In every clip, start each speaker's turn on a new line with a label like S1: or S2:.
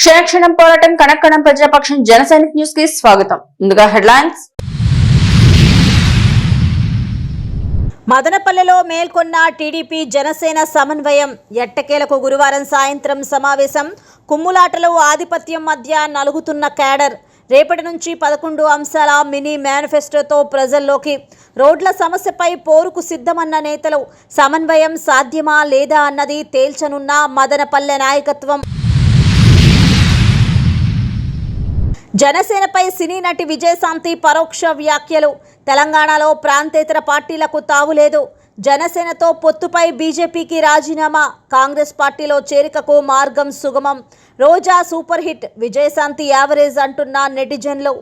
S1: క్షణక్షణం పోరాటం కణకణం ప్రజాపక్షం జనసైనిక్ న్యూస్ కి స్వాగతం. ముందుగా హెడ్లైన్స్.
S2: మదనపల్లెలో మేల్కొన్న టీడీపీ జనసేన సమన్వయం. ఎట్టకేలకు గురువారం సాయంత్రం సమావేశం. కుమ్ములాటలు ఆధిపత్యం మధ్య నలుగుతున్న క్యాడర్. రేపటి నుంచి 11 అంశాల మినీ మేనిఫెస్టోతో ప్రజల్లోకి. రోడ్ల సమస్యపై పోరుకు సిద్ధమన్న నేతలు. సమన్వయం సాధ్యమా లేదా అన్నది తేల్చనున్న మదనపల్లె నాయకత్వం. జనసేనపై సినీ నటి విజయశాంతి పరోక్ష వ్యాఖ్యలు. తెలంగాణలో ప్రాంతేతర పార్టీలకు తావులేదు. జనసేనతో పొత్తుపై బీజేపీకి రాజీనామా. కాంగ్రెస్ పార్టీలో చేరికకు మార్గం సుగమం. రోజా సూపర్ హిట్, విజయశాంతి యావరేజ్ అంటున్న నెటిజన్లు.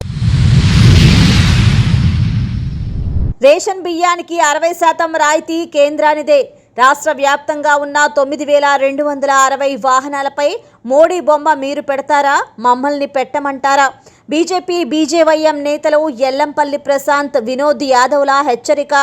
S2: రేషన్ బియ్యానికి 60% రాయితీ కేంద్రానిదే. రాష్ట్ర వ్యాప్తంగా ఉన్న 9260 వాహనాలపై మోడీ బొమ్మ మీరు పెడతారా, మమ్మల్ని పెట్టమంటారా? బీజేపీ బీజేవైఎం నేతలు ఎల్లంపల్లి ప్రశాంత్, వినోద్ యాదవ్ల హెచ్చరిక.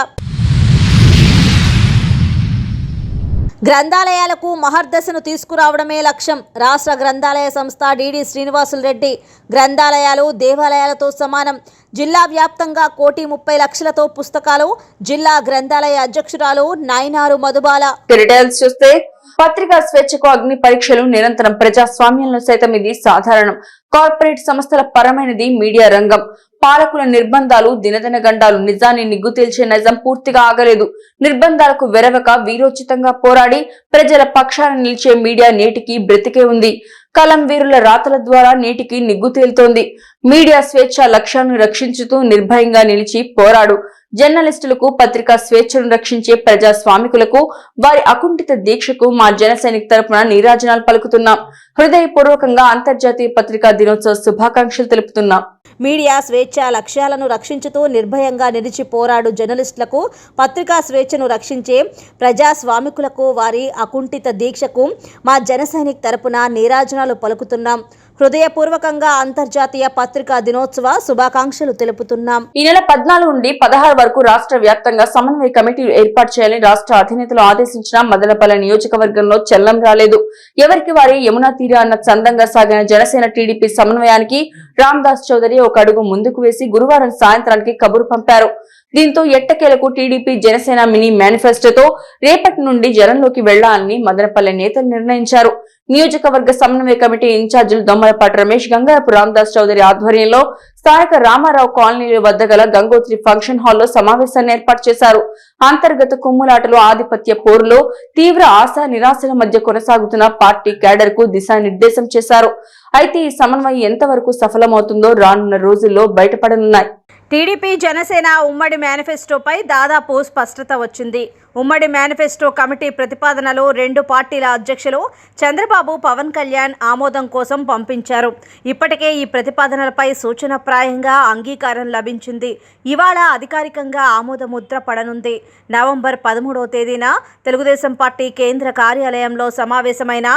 S2: గ్రంథాలయాలకు మహర్దశను తీసుకురావడమే లక్ష్యం. రాష్ట్ర గ్రంథాలయ సంస్థ డీడీ శ్రీనివాసులు రెడ్డి. గ్రంథాలయాలు దేవాలయాలతో సమానం. జిల్లా వ్యాప్తంగా 1,30,00,000తో పుస్తకాలు. జిల్లా గ్రంథాలయ అధ్యక్షురాలు నైనారు మధుబాల.
S1: డీటెయిల్స్ చూస్తే పత్రికా స్వేచ్ఛకు అగ్ని పరీక్షలు నిరంతరం. ప్రజాస్వామ్యంలో సైతం ఇది సాధారణం. కార్పొరేట్ సంస్థల పరమైనది మీడియా రంగం. పాలకుల నిర్బంధాలు దినదిన గండాలు. నిజాన్ని నిగ్గు తేల్చే నైజం పూర్తిగా ఆగలేదు. నిర్బంధాలకు వెరవక వీరోచితంగా పోరాడి ప్రజల పక్షాన నిలిచే మీడియా నేటికి బ్రతికే ఉంది. కలం వీరుల రాతల ద్వారా నేటికి నిగ్గు తేలుతోంది. మీడియా స్వేచ్ఛ లక్ష్యాలను రక్షించుతూ నిర్భయంగా నిలిచి పోరాడు. జర్నలిస్టులకు, పత్రికా స్వేచ్ఛను రక్షించే ప్రజాస్వామికులకు, వారి అకుంఠిత దీక్షకు మా జనసైనిక్ తరపున నీరాజనాలు పలుకుతున్నాం. హృదయపూర్వకంగా అంతర్జాతీయ పత్రికా దినోత్సవ శుభాకాంక్షలు తెలుపుతున్నాం.
S2: మీడియా స్వేచ్ఛ లక్ష్యాలను రక్షించుతూ నిర్భయంగా నిలిచి పోరాడు జర్నలిస్టులకు, పత్రికా స్వేచ్ఛను రక్షించే ప్రజాస్వామికులకు, వారి అకుంఠిత దీక్షకు మా జనసైనిక్ తరపున నీరాజనాలు పలుకుతున్నాం. హృదయపూర్వకంగా అంతర్జాతీయ పత్రికా దినోత్సవ శుభాకాంక్షలు తెలుపుతున్నాం.
S1: ఈ నెల 14 నుండి 16 వరకు రాష్ట్ర వ్యాప్తంగా సమన్వయ కమిటీలు ఏర్పాటు చేయాలని రాష్ట్ర అధినేతలు ఆదేశించిన మదనపల్లె నియోజకవర్గంలో చెల్లం రాలేదు. ఎవరికి వారి యమునా తీర అన్న చందంగా సాగిన జనసేన టీడీపీ సమన్వయానికి రామదాస్ చౌదరి ఒక అడుగు ముందుకు వేసి గురువారం సాయంత్రానికి కబురు పంపారు. దీంతో ఎట్టకేలకు టీడీపీ జనసేన మినీ మేనిఫెస్టోతో రేపటి నుండి జనంలోకి వెళ్లాలని మదనపల్లె నేతలు నిర్ణయించారు. నియోజకవర్గ సమన్వయ కమిటీ ఇన్ఛార్జీలు దొమ్మలపాటి రమేష్, గంగారపు రామదాస్ చౌదరి ఆధ్వర్యంలో స్థానిక రామారావు కాలనీ వద్ద గల గంగోత్రి ఫంక్షన్ హాల్లో సమావేశాన్ని ఏర్పాటు చేశారు. అంతర్గత కుమ్ములాటలు, ఆధిపత్య పోరులో తీవ్ర ఆశా నిరాశల మధ్య కొనసాగుతున్న పార్టీ క్యాడర్ కు దిశానిర్దేశం చేశారు. అయితే ఈ సమన్వయం ఎంతవరకు సఫలమవుతుందో రానున్న రోజుల్లో బయటపడనున్నాయి.
S2: టీడీపీ జనసేన ఉమ్మడి మేనిఫెస్టోపై దాదాపు స్పష్టత వచ్చింది. ఉమ్మడి మేనిఫెస్టో కమిటీ ప్రతిపాదనలు 2 పార్టీల అధ్యక్షులు చంద్రబాబు, పవన్ కళ్యాణ్ ఆమోదం కోసం పంపించారు. ఇప్పటికే ఈ ప్రతిపాదనలపై సూచనప్రాయంగా అంగీకారం లభించింది. ఇవాళ అధికారికంగా ఆమోద ముద్ర పడనుంది. నవంబర్ 13వ తేదీన తెలుగుదేశం పార్టీ కేంద్ర కార్యాలయంలో సమావేశమైన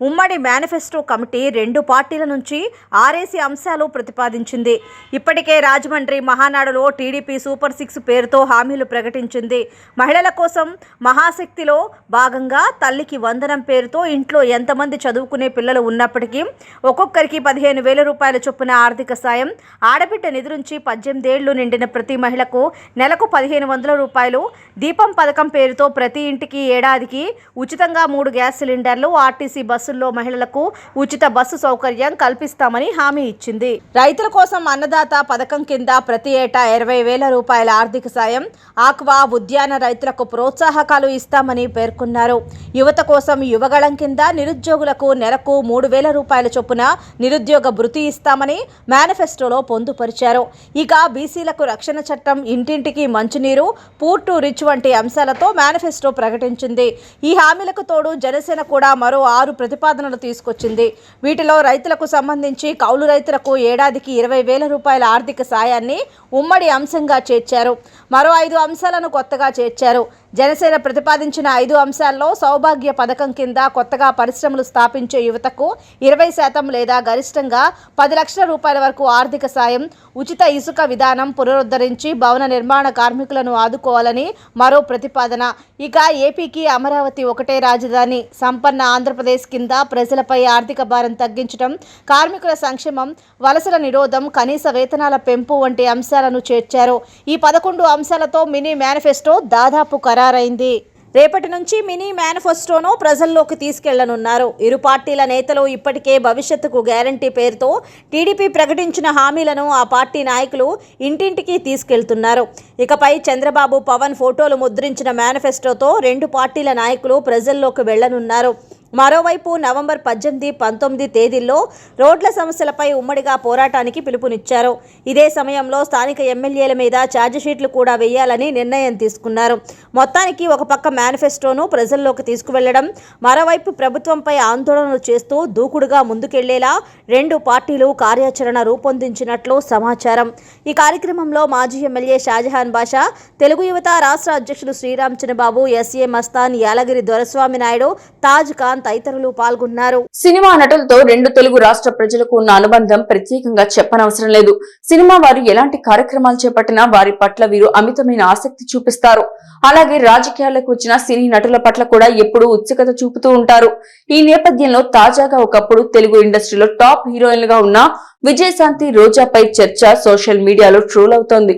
S2: ఉమ్మడి మేనిఫెస్టో కమిటీ 2 పార్టీల నుంచి 6 అంశాలు ప్రతిపాదించింది. ఇప్పటికే రాజమండ్రి మహానాడులో టీడీపీ సూపర్ 6 పేరుతో హామీలు ప్రకటించింది. మహిళల కోసం మహాశక్తిలో భాగంగా తల్లికి వందనం పేరుతో ఇంట్లో ఎంతమంది చదువుకునే పిల్లలు ఉన్నప్పటికీ ఒక్కొక్కరికి 15,000 రూపాయల చొప్పున ఆర్థిక సాయం, ఆడబిడ్డ నిధి నుంచి 18 ఏళ్లు నిండిన ప్రతి మహిళకు నెలకు 1,500 రూపాయలు, దీపం పథకం పేరుతో ప్రతి ఇంటికి ఏడాదికి ఉచితంగా 3 గ్యాస్ సిలిండర్లు, ఆర్టీసీ బస్సుల్లో మహిళలకు ఉచిత బస్సు సౌకర్యం కల్పిస్తామని హామీ ఇచ్చింది. రైతుల కోసం అన్నదాత పథకం కింద ప్రతి ఏటా 20,000 రూపాయల ఆర్థిక సాయం, ఆక్వా ఉద్యాన రైతులకు ప్రోత్సాహకాలు ఇస్తామని పేర్కొన్నారు. యువత కోసం యువగళం కింద నిరుద్యోగులకు నెలకు 3,000 రూపాయల చొప్పున నిరుద్యోగ భృతి ఇస్తామని మేనిఫెస్టోలో పొందుపరిచారు. ఇక బీసీలకు రక్షణ చట్టం, ఇంటింటికి మంచినీరు, పూర్ టు రిచ్ వంటి అంశాలతో మేనిఫెస్టో ప్రకటించింది. ఈ హామీలకు తోడు జనసేన కూడా మరో 6 ప్రతిపాదనలు తీసుకొచ్చింది. వీటిలో రైతులకు సంబంధించి కౌలు రైతులకు ఏడాదికి 20,000 రూపాయల ఆర్థిక సాయాన్ని ఉమ్మడి అంశంగా చేర్చారు. మరో 5 అంశాలను కొత్తగా చేర్చారు. జనసేన ప్రతిపాదించిన 5 అంశాల్లో సౌభాగ్య పథకం కింద కొత్తగా పరిశ్రమలు స్థాపించే యువతకు 20% లేదా గరిష్టంగా 10 లక్షల రూపాయల వరకు ఆర్థిక సాయం, ఉచిత ఇసుక విధానం పునరుద్ధరించి భవన నిర్మాణ కార్మికులను ఆదుకోవాలని మరో ప్రతిపాదన. ఇక ఏపీకి అమరావతి ఒకటే రాజధాని, సంపన్న ఆంధ్రప్రదేశ్ కింద ప్రజలపై ఆర్థిక భారం తగ్గించడం, కార్మికుల సంక్షేమం, వలసల నిరోధం, కనీస వేతనాల పెంపు వంటి అంశాలను చేర్చారు. ఈ 11 అంశాలతో మినీ మేనిఫెస్టో దాదాపు ఖరారైంది. రేపటి నుంచి మినీ మేనిఫెస్టోను ప్రజల్లోకి తీసుకెళ్లనున్నారు. ఇరు పార్టీల నేతలు ఇప్పటికే భవిష్యత్తుకు గ్యారంటీ పేరుతో టీడీపీ ప్రకటించిన హామీలను ఆ పార్టీ నాయకులు ఇంటింటికి తీసుకెళ్తున్నారు. ఇకపై చంద్రబాబు, పవన్ ఫోటోలు ముద్రించిన మేనిఫెస్టోతో 2 పార్టీల నాయకులు ప్రజల్లోకి వెళ్లనున్నారు. మరోవైపు నవంబర్ 18, 19 తేదీల్లో రోడ్ల సమస్యలపై ఉమ్మడిగా పోరాటానికి పిలుపునిచ్చారు. ఇదే సమయంలో స్థానిక ఎమ్మెల్యేల మీద ఛార్జిషీట్లు కూడా వేయాలని నిర్ణయం తీసుకున్నారు. మొత్తానికి ఒక పక్క మేనిఫెస్టోను ప్రజల్లోకి తీసుకువెళ్లడం, మరోవైపు ప్రభుత్వంపై ఆందోళనలు చేస్తూ దూకుడుగా ముందుకెళ్లేలా 2 పార్టీలు కార్యాచరణ రూపొందించినట్లు సమాచారం. ఈ కార్యక్రమంలో మాజీ ఎమ్మెల్యే షాజహాన్ బాషా, తెలుగు యువత రాష్ట్ర అధ్యక్షులు శ్రీరామ్ చిన్నబాబు, ఎస్ఏ మస్తాన్, యాలగిరి దొరస్వామి నాయుడు, తాజ్ ఖాన్ తదితరులు పాల్గొన్నారు.
S1: సినిమా నటులతో 2 తెలుగు రాష్ట్ర ప్రజలకు ఉన్న అనుబంధం ప్రత్యేకంగా చెప్పనవసరం లేదు. సినిమా వారు ఎలాంటి కార్యక్రమాలు చేపట్టినా వారి పట్ల వీరు అమితమైన ఆసక్తి చూపిస్తారు. అలాగే రాజకీయాలకు వచ్చిన సినీ నటుల పట్ల కూడా ఎప్పుడూ ఉత్సుకత చూపుతూ ఉంటారు. ఈ నేపథ్యంలో తాజాగా ఒకప్పుడు తెలుగు ఇండస్ట్రీలో టాప్ హీరోయిన్లుగా ఉన్న విజయశాంతి, రోజాపై చర్చ సోషల్ మీడియాలో ట్రోల్ అవుతోంది.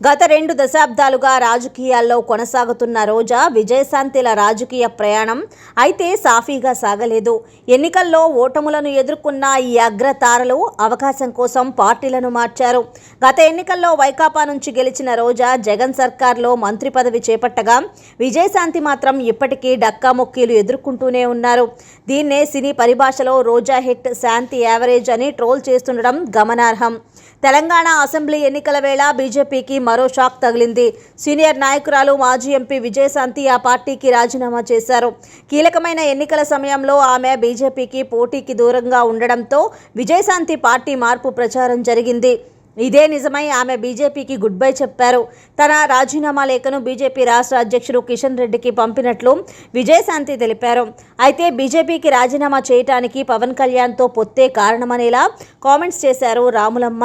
S2: గత 2 దశాబ్దాలుగా రాజకీయాల్లో కొనసాగుతున్న రోజా, విజయశాంతిల రాజకీయ ప్రయాణం అయితే సాఫీగా సాగలేదు. ఎన్నికల్లో ఓటములను ఎదుర్కొన్న ఈ అగ్రతారలు అవకాశం కోసం పార్టీలను మార్చారు. గత ఎన్నికల్లో వైకాపా నుంచి గెలిచిన రోజా జగన్ సర్కార్లో మంత్రి పదవి చేపట్టగా, విజయశాంతి మాత్రం ఇప్పటికీ డక్కామొక్కీలు ఎదుర్కొంటూనే ఉన్నారు. దీన్నే సినీ పరిభాషలో రోజా హిట్, శాంతి యావరేజ్ అని ట్రోల్ చేస్తుండడం గమనార్హం. తెలంగాణ అసెంబ్లీ ఎన్నికల వేళ బీజేపీకి మరో షాక్ తగిలింది. సీనియర్ నాయకురాలు, మాజీ ఎంపీ విజయశాంతి ఆ పార్టీకి రాజీనామా చేశారు. కీలకమైన ఎన్నికల సమయంలో ఆమె బీజేపీకి పోటీకి దూరంగా ఉండడంతో విజయశాంతి పార్టీ మార్పు ప్రచారం జరిగింది. ఇదే నిజమై ఆమె బీజేపీకి గుడ్ బై చెప్పారు. తన రాజీనామా లేఖను బీజేపీ రాష్ట్ర అధ్యక్షుడు కిషన్ రెడ్డికి పంపినట్లు విజయశాంతి తెలిపారు. అయితే బీజేపీకి రాజీనామా చేయడానికి పవన్ కళ్యాణ్తో పొత్తే కారణమనేలా కామెంట్స్ చేశారు రాములమ్మ.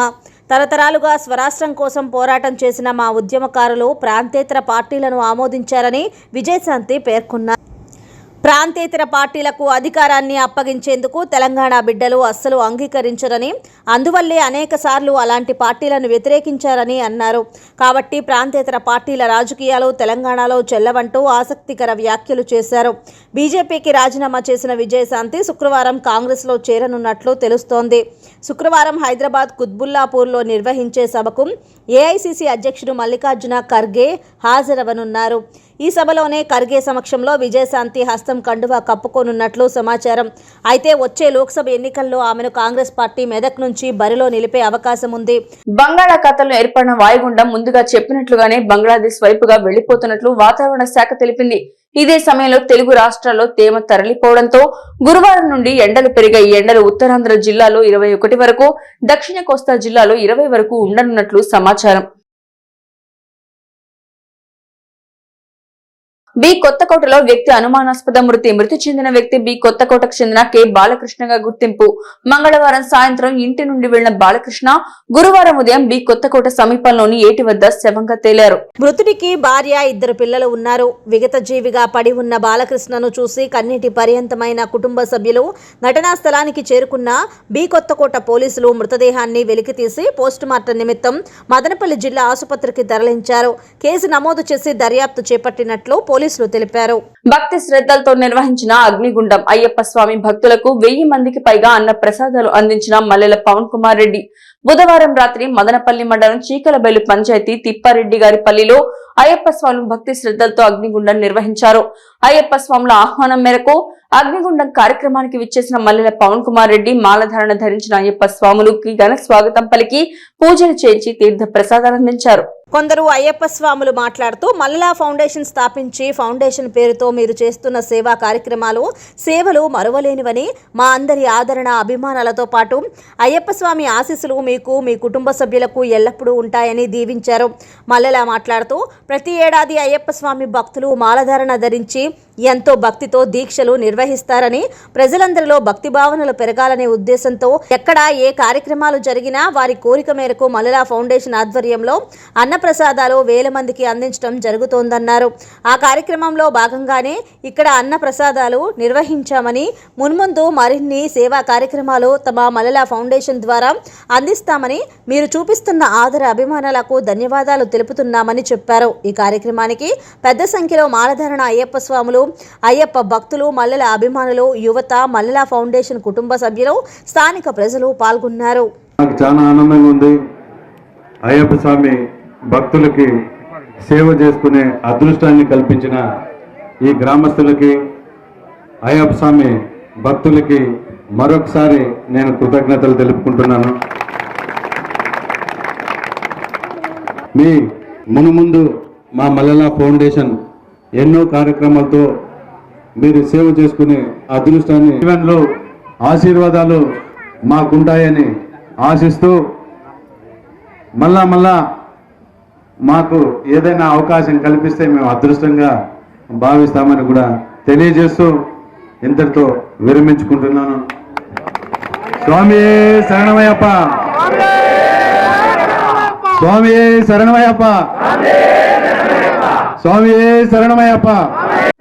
S2: తరతరాలుగా స్వరాష్ట్రం కోసం పోరాటం చేసిన మా ఉద్యమకారులు ప్రాంతేతర పార్టీలను ఆమోదించారని విజయశాంతి పేర్కొన్నారు. ప్రాంతేతర పార్టీలకు అధికారాన్ని అప్పగించేందుకు తెలంగాణ బిడ్డలు అస్సలు అంగీకరించరని, అందువల్లే అనేక సార్లు అలాంటి పార్టీలను వ్యతిరేకించారని అన్నారు. కాబట్టి ప్రాంతేతర పార్టీల రాజకీయాలు తెలంగాణలో చెల్లవంటూ ఆసక్తికర వ్యాఖ్యలు చేశారు. బీజేపీకి రాజీనామా చేసిన విజయశాంతి శుక్రవారం కాంగ్రెస్లో చేరనున్నట్లు తెలుస్తోంది. శుక్రవారం హైదరాబాద్ కుత్బుల్లాపూర్లో నిర్వహించే సభకు ఏఐసీసీ అధ్యక్షుడు మల్లికార్జున ఖర్గే హాజరవనున్నారు. ఈ సభలోనే ఖర్గే సమక్షంలో విజయశాంతి హస్తం కండువా కప్పుకోనున్నట్లు సమాచారం. అయితే వచ్చే లోక్సభ ఎన్నికల్లో ఆమెను కాంగ్రెస్ పార్టీ మెదక్ నుంచి బరిలో నిలిపే అవకాశం ఉంది.
S1: బంగాళాఖాతంలో ఏర్పడిన వాయుగుండం ముందుగా చెప్పినట్లుగానే బంగ్లాదేశ్ వైపుగా వెళ్లిపోతున్నట్లు వాతావరణ శాఖ తెలిపింది. ఇదే సమయంలో తెలుగు రాష్ట్రాల్లో తేమ తరలిపోవడంతో గురువారం నుండి ఎండలు పెరిగాయి. ఎండలు ఉత్తరాంధ్ర జిల్లాలో 21 వరకు, దక్షిణ కోస్తా జిల్లాలో 20 వరకు ఉండనున్నట్లు సమాచారం. బి కొత్తకోటలో వ్యక్తి అనుమానాస్పద మృతి చెందిన వ్యక్తి బి కొత్తకోటకు చెందిన కె బాలకృష్ణగా గుర్తింపు. మంగళవారం సాయంత్రం ఇంటి నుండి వెళ్లిన బాలకృష్ణ గురువారం ఉదయం బి కొత్తకోట సమీపంలోని ఏటి వద్ద శవంగా తేలారు.
S2: మృతుడికి భార్య, 2 పిల్లలు ఉన్నారు. విగత జీవిగా పడి ఉన్న బాలకృష్ణను చూసి కన్నీటి పర్యంతమైన కుటుంబ సభ్యులు ఘటనా స్థలానికి చేరుకున్న బి కొత్తకోట పోలీసులు మృతదేహాన్ని వెలికితీసి పోస్టుమార్టం నిమిత్తం మదనపల్లి జిల్లా ఆసుపత్రికి తరలించారు. కేసు నమోదు చేసి దర్యాప్తు చేపట్టినట్లు పోలీసులు తెలిపారు.
S1: భక్తి శ్రద్ధలతో నిర్వహించిన అగ్నిగుండం. అయ్యప్ప స్వామి భక్తులకు 1000 మందికి పైగా అన్న ప్రసాదాలు అందించిన మల్లెల పవన్ కుమార్ రెడ్డి బుధవారం రాత్రి మదనపల్లి మండలం చీకలబెల్లు పంచాయతీ తిప్పారెడ్డి గారి పల్లిలో అయ్యప్ప స్వామి భక్తి శ్రద్ధలతో అగ్నిగుండం నిర్వహించారు. అయ్యప్ప స్వాముల ఆహ్వానం మేరకు అగ్నిగుండం కార్యక్రమానికి విచ్చేసిన మల్లెల పవన్ కుమార్ రెడ్డి మాలధారణ ధరించిన అయ్యప్ప స్వాములకి ఘన స్వాగతం పలికి పూజలు చేయించి తీర్థ ప్రసాదాలు అందించారు.
S2: కొందరు అయ్యప్ప స్వాములు మాట్లాడుతూ మల్లెల ఫౌండేషన్ స్థాపించి ఫౌండేషన్ పేరుతో మీరు చేస్తున్న సేవా కార్యక్రమాలు సేవలు మరువలేనివని, మా అందరి ఆదరణ అభిమానాలతో పాటు అయ్యప్ప స్వామి ఆశీస్సులు మీకు మీ కుటుంబ సభ్యులకు ఎల్లప్పుడూ ఉంటాయని దీవించారు. మల్లెల మాట్లాడుతూ ప్రతి ఏడాది అయ్యప్ప స్వామి భక్తులు మాలధారణ ధరించి ఎంతో భక్తితో దీక్షలు నిర్వహిస్తారని, ప్రజలందరిలో భక్తి భావనలు పెరగాలనే ఉద్దేశంతో ఎక్కడ ఏ కార్యక్రమాలు జరిగినా వారి కోరిక మేరకు మల్లెల ఫౌండేషన్ ఆధ్వర్యంలో అన్నప్రసాదాలు వేల మందికి అందించడం జరుగుతోందన్నారు. ఆ కార్యక్రమంలో భాగంగానే ఇక్కడ అన్నప్రసాదాలు నిర్వహించామని, మున్ముందు మరిన్ని సేవా కార్యక్రమాలు తమ మల్లెల ఫౌండేషన్ ద్వారా అందిస్తామని, మీరు చూపిస్తున్న ఆదర అభిమానాలకు ధన్యవాదాలు తెలుపుతున్నామని చెప్పారు. ఈ కార్యక్రమానికి పెద్ద సంఖ్యలో మాలధారణ అయ్యప్ప స్వాములు, అయ్యప్ప భక్తులు, మల్లెల అభిమానులు, యువత, మల్లెల ఫౌండేషన్ కుటుంబ సభ్యులు, స్థానిక ప్రజలు పాల్గొన్నారు.
S3: నాకు చాలా ఆనందంగా ఉంది. అయ్యప్ప స్వామి భక్తులకి సేవ చేసుకునే అదృష్టాన్ని కల్పించిన ఈ గ్రామస్తులకి, అయ్యప్ప స్వామి భక్తులకి మరొకసారి నేను కృతజ్ఞతలు తెలుపుకుంటున్నాను. మీ మునుముందు మా మల్లెల ఫౌండేషన్ ఎన్నో కార్యక్రమాలతో మీరు సేవ చేసుకునే అదృష్టాన్ని, జీవనంలో ఆశీర్వాదాలు మాకుంటాయని ఆశిస్తూ మళ్ళా మాకు ఏదైనా అవకాశం కల్పిస్తే మేము అదృష్టంగా భావిస్తామని కూడా తెలియజేస్తూ ఇంతటితో విరమించుకుంటున్నాను. స్వామి శరణమయ్యప్ప, స్వామి శరణమయ్యప్ప, స్వామి శరణమయ్యప్ప.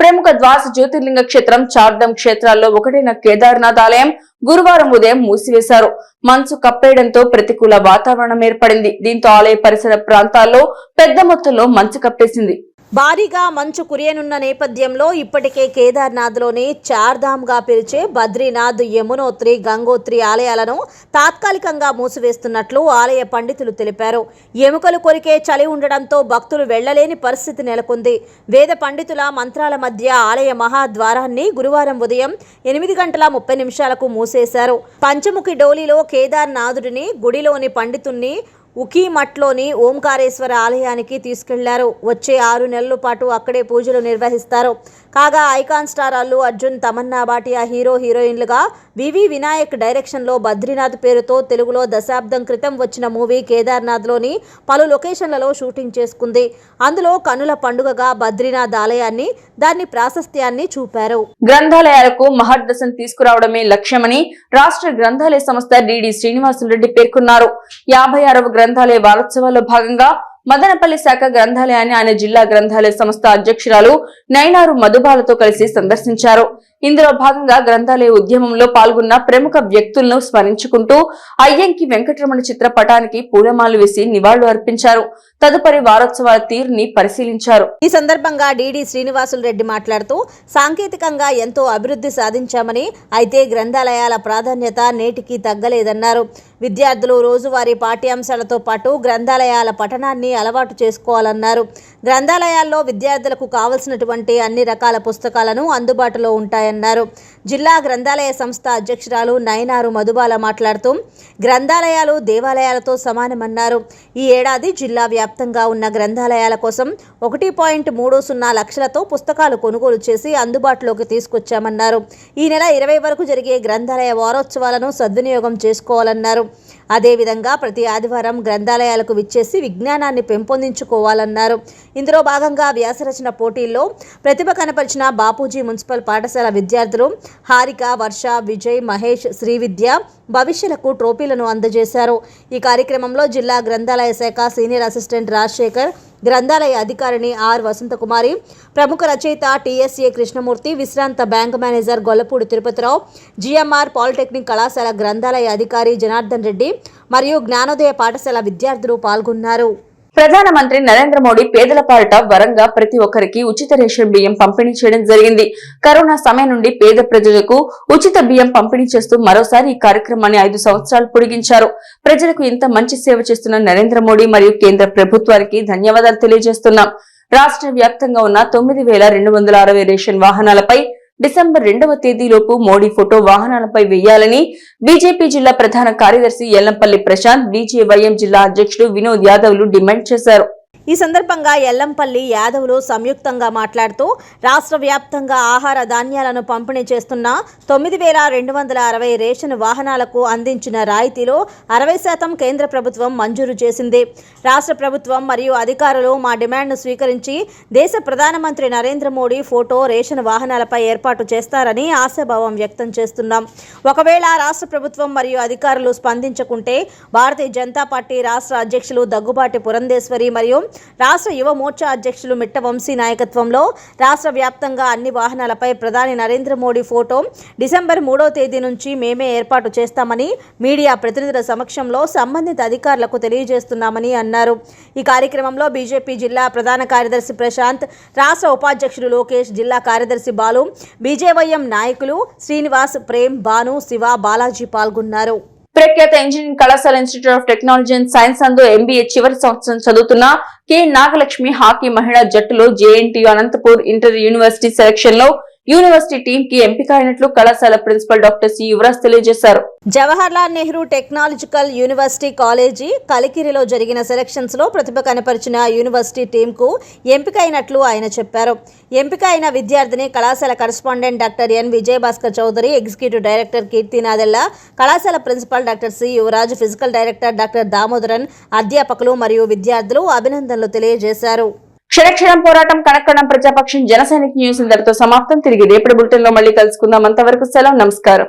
S1: ప్రముఖ ద్వాస జ్యోతిర్లింగ క్షేత్రం చార్ధామ్ క్షేత్రాల్లో ఒకటైన కేదార్నాథ్ ఆలయం గురువారం ఉదయం మూసివేశారు. మంచు కప్పేయడంతో ప్రతికూల వాతావరణం ఏర్పడింది. దీంతో ఆలయ పరిసర ప్రాంతాల్లో పెద్ద మొత్తంలో మంచు కప్పేసింది.
S2: భారీగా మంచు కురియనున్న నేపథ్యంలో ఇప్పటికే కేదార్నాథ్లోని చార్ధామ్గా పిలిచే బద్రీనాథ్, యమునోత్రి, గంగోత్రి ఆలయాలను తాత్కాలికంగా మూసివేస్తున్నట్లు ఆలయ పండితులు తెలిపారు. ఎముకలు కొరికే చలి ఉండడంతో భక్తులు వెళ్లలేని పరిస్థితి నెలకొంది. వేద పండితుల మంత్రాల మధ్య ఆలయ మహాద్వారాన్ని గురువారం ఉదయం 8:30 మూసేశారు. పంచముఖి డోలీలో కేదార్నాథుడిని గుడిలోని పండితుణ్ణి ఉకీమట్లోని ఓంకారేశ్వర ఆలయానికి తీసుకెళ్లారు. వచ్చే 6 నెలల పాటు అక్కడే పూజలు నిర్వహిస్తారు. కాగా ఐకాన్ స్టార్ అల్లు అర్జున్, తమన్నా భాటియా హీరోయిన్లుగా వివి వినాయక్ డైరెక్షన్లో బద్రీనాథ్ పేరుతో తెలుగులో దశాబ్దం క్రితం వచ్చిన మూవీ కేదార్నాథ్లోని పలు లొకేషన్లలో షూటింగ్ చేసుకుంది. అందులో కన్నుల పండుగగా బద్రీనాథ్ ఆలయాన్ని, దాని ప్రాశస్త్యాన్ని చూపారు.
S1: గ్రంథాలయాలకు మహర్దశను తీసుకురావడమే లక్ష్యమని రాష్ట్ర గ్రంథాలయ సంస్థ డిడి శ్రీనివాసులరెడ్డి పేర్కొన్నారు. 56వ గ్రంథాలయ వారోత్సవాల్లో భాగంగా మదనపల్లి శాఖ గ్రంథాలయాన్ని ఆయన జిల్లా గ్రంథాలయ సంస్థ అధ్యక్షురాలు నైనారు మధుబాలతో కలిసి సందర్శించారు. ఇందులో భాగంగా గ్రంథాలయ ఉద్యమంలో పాల్గొన్న ప్రముఖ వ్యక్తులను స్మరించుకుంటూ అయ్యంకి వెంకటరమణ చిత్రపటానికి పూలమాలలు వేసి నివాళులు అర్పించారు. తదుపరి వారోత్సవాల తీరుని పరిశీలించారు.
S2: ఈ సందర్భంగా డిడి శ్రీనివాసులరెడ్డి మాట్లాడుతూ సాంకేతికంగా ఎంతో అభివృద్ధి సాధించామని, అయితే గ్రంథాలయాల ప్రాధాన్యత నేటికి తగ్గలేదన్నారు. విద్యార్థులు రోజువారీ పాఠ్యాంశాలతో పాటు గ్రంథాలయాల పఠనాన్ని అలవాటు చేసుకోవాలన్నారు. గ్రంథాలయాల్లో విద్యార్థులకు కావలసినటువంటి అన్ని రకాల పుస్తకాలను అందుబాటులో ఉంటాయన్నారు. జిల్లా గ్రంథాలయ సంస్థ అధ్యక్షురాలు నైనారు మధుబాల మాట్లాడుతూ గ్రంథాలయాలు దేవాలయాలతో సమానమన్నారు. ఈ ఏడాది జిల్లా వ్యాప్తంగా ఉన్న గ్రంథాలయాల కోసం 1.30 లక్షలతో పుస్తకాలు కొనుగోలు చేసి అందుబాటులోకి తీసుకొచ్చామన్నారు. ఈ నెల 20 వరకు జరిగే గ్రంథాలయ వారోత్సవాలను సద్వినియోగం చేసుకోవాలన్నారు. అదేవిధంగా ప్రతి ఆదివారం గ్రంథాలయాలకు విచ్చేసి విజ్ఞానాన్ని పెంపొందించుకోవాలన్నారు. ఇందులో భాగంగా వ్యాసరచన పోటీల్లో ప్రతిభ కనపరిచిన బాపూజీ మున్సిపల్ పాఠశాల విద్యార్థులు హారిక, వర్ష, విజయ్, మహేష్, శ్రీవిద్య భవిష్యలకు ట్రోఫీలను అందజేశారు. ఈ కార్యక్రమంలో జిల్లా గ్రంథాలయ శాఖ సీనియర్ అసిస్టెంట్ రాజశేఖర్, గ్రంథాలయ అధికారిని ఆర్ వసంతకుమారి, ప్రముఖ రచయిత టిఎస్ఏ కృష్ణమూర్తి, విశ్రాంత bank manager Gollapudi Tirupati Rao, GMR polytechnic కళాశాల గ్రంథాలయ అధికారి జనార్దన్ రెడ్డి మరియు జ్ఞానోదయ పాఠశాల విద్యార్థులు పాల్గొన్నారు.
S1: ప్రధానమంత్రి నరేంద్ర మోడీ పేదల పాలిట వరంగా ప్రతి ఒక్కరికి ఉచిత రేషన్ బియ్యం పంపిణీ చేయడం జరిగింది. కరోనా సమయం నుండి పేద ప్రజలకు ఉచిత బియ్యం పంపిణీ చేస్తూ మరోసారి ఈ కార్యక్రమాన్ని 5 సంవత్సరాలు పొడిగించారు. ప్రజలకు ఇంత మంచి సేవ చేస్తున్న నరేంద్ర మోడీ మరియు కేంద్ర ప్రభుత్వానికి ధన్యవాదాలు తెలియజేస్తున్నాం. రాష్ట్ర వ్యాప్తంగా ఉన్న 9260 రేషన్ వాహనాలపై డిసెంబర్ 2వ తేదీలోపు మోడీ ఫోటో వాహనాలపై వేయాలని బీజేపీ జిల్లా ప్రధాన కార్యదర్శి ఎల్లంపల్లి ప్రశాంత్, బీజేవైఎం జిల్లా అధ్యక్షుడు వినోద్ యాదవ్లు డిమాండ్ చేశారు.
S2: ఈ సందర్భంగా ఎల్లంపల్లి యాదవులు సంయుక్తంగా మాట్లాడుతూ రాష్ట్ర వ్యాప్తంగా ఆహార ధాన్యాలను పంపిణీ చేస్తున్న 9,260 రేషన్ వాహనాలకు అందించిన రాయితీలో 60% కేంద్ర ప్రభుత్వం మంజూరు చేసింది. రాష్ట్ర ప్రభుత్వం మరియు అధికారులు మా డిమాండ్ను స్వీకరించి దేశ ప్రధానమంత్రి నరేంద్ర మోడీ ఫోటో రేషన్ వాహనాలపై ఏర్పాటు చేస్తారని ఆశాభావం వ్యక్తం చేస్తున్నాం. ఒకవేళ రాష్ట్ర ప్రభుత్వం మరియు అధికారులు స్పందించకుంటే భారతీయ జనతా పార్టీ రాష్ట్ర అధ్యక్షులు దగ్గుబాటి పురంధేశ్వరి మరియు రాష్ట్ర యువ మోర్చా అధ్యక్షులు మిట్ట వంశీ నాయకత్వంలో రాష్ట్ర వ్యాప్తంగా అన్ని వాహనాలపై ప్రధాని నరేంద్ర మోడీ ఫోటో డిసెంబర్ 3వ తేదీ నుంచి మేమే ఏర్పాటు చేస్తామని మీడియా ప్రతినిధుల సమక్షంలో సంబంధిత అధికారులకు తెలియజేస్తున్నామని అన్నారు. ఈ కార్యక్రమంలో బీజేపీ జిల్లా ప్రధాన కార్యదర్శి ప్రశాంత్, రాష్ట్ర ఉపాధ్యక్షుడు లోకేష్, జిల్లా కార్యదర్శి బాలు, బీజేవైఎం నాయకులు శ్రీనివాస్, ప్రేమ్, భాను, శివ, బాలాజీ పాల్గొన్నారు.
S1: ప్రఖ్యాత ఇంజనీరింగ్ కళాశాల institute of technology and science నందు ఎంబీఏ చివరి సంవత్సరం చదువుతున్న కె నాగలక్ష్మి హాకీ మహిళా జట్టులో JNTU Anantapur inter university selection లో యూనివర్సిటీ టీం కి ఎంపిక అయినట్లు కళాశాల ప్రిన్సిపల్ డాక్టర్ సి యువరాజ్ తెలియజేశారు.
S2: Jawaharlal Nehru technological university college కలికిరిలో జరిగిన సెలక్షన్స్ లో ప్రతిభ కనపరిచిన యూనివర్సిటీ టీం కు ఎంపిక అయినట్లు ఆయన చెప్పారు. ఎంపిక అయిన విద్యార్థిని కళాశాల correspondent doctor N Vijayabhaskar Chowdary, executive director Keerthi Nadella, కళాశాల principal doctor C Yuvaraj, physical director doctor Damodaran, అధ్యాపకులు మరియు విద్యార్థులు అభినందనలు తెలియజేశారు.
S1: క్షణక్షణం పోరాటం, కణకణం ప్రజాపక్షం, జనసైనిక్ న్యూస్ ఇంతటితో సమాప్తం. తిరిగి రేపటి బులెటిన్ లో మళ్ళీ కలుసుకుందాం. అంతవరకు సెలవు, నమస్కారం.